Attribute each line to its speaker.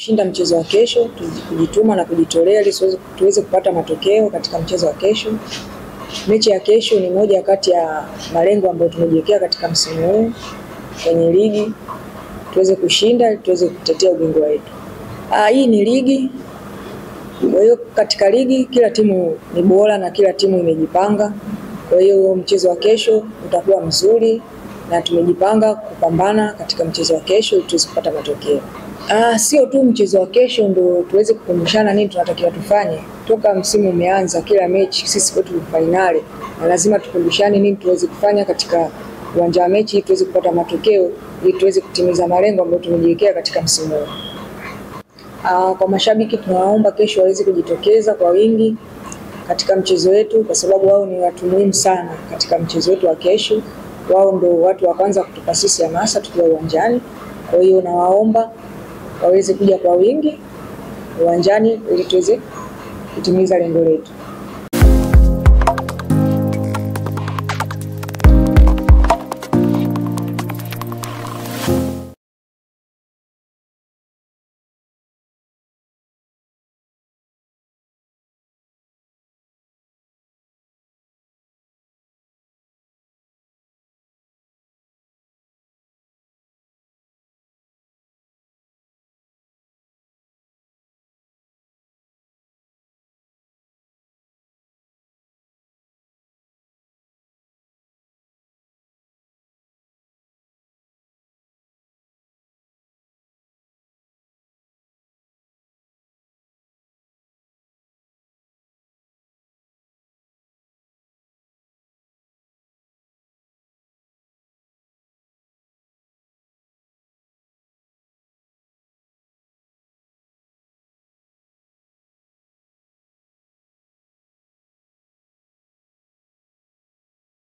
Speaker 1: Kushinda mchezo wa kesho, kujituma na kujitolea ili tuweze kupata matokeo katika mchezo wa kesho. Mechi ya kesho ni moja kati ya malengo ambayo tumejiwekea katika msimu huu kwenye ligi, tuweze kushinda, tuweze kutetea ubingwa wetu. Hii ni ligi. Kwa hiyo katika ligi kila timu ni bora na kila timu imejipanga. Kwa hiyo mchezo wa kesho utakuwa mzuri na tumejipanga kupambana katika mchezo wa kesho ili tuweze kupata matokeo. Sio tu mchezo wa kesho ndio tuweze kukumbushana nini tunatakiwa tufanye. Toka msimu umeanza kila mechi sisi kwetu ni finali. Na lazima tukumbushane nini tuweze kufanya katika uwanja wa mechi ili tuweze kupata matokeo ili tuweze kutimiza malengo ambayo tumejiwekea katika msimu huu. Kwa mashabiki tunawaomba kesho waweze kujitokeza kwa wingi katika mchezo wetu kwa sababu wao ni watu muhimu sana katika mchezo wetu wa kesho. Wao ndio watu wa kwanza kutupa sisi hamasa tukiwa uwanjani. Kwa hiyo nawaomba waweze kuja kwa wingi uwanjani ili tuweze kutimiza lengo letu.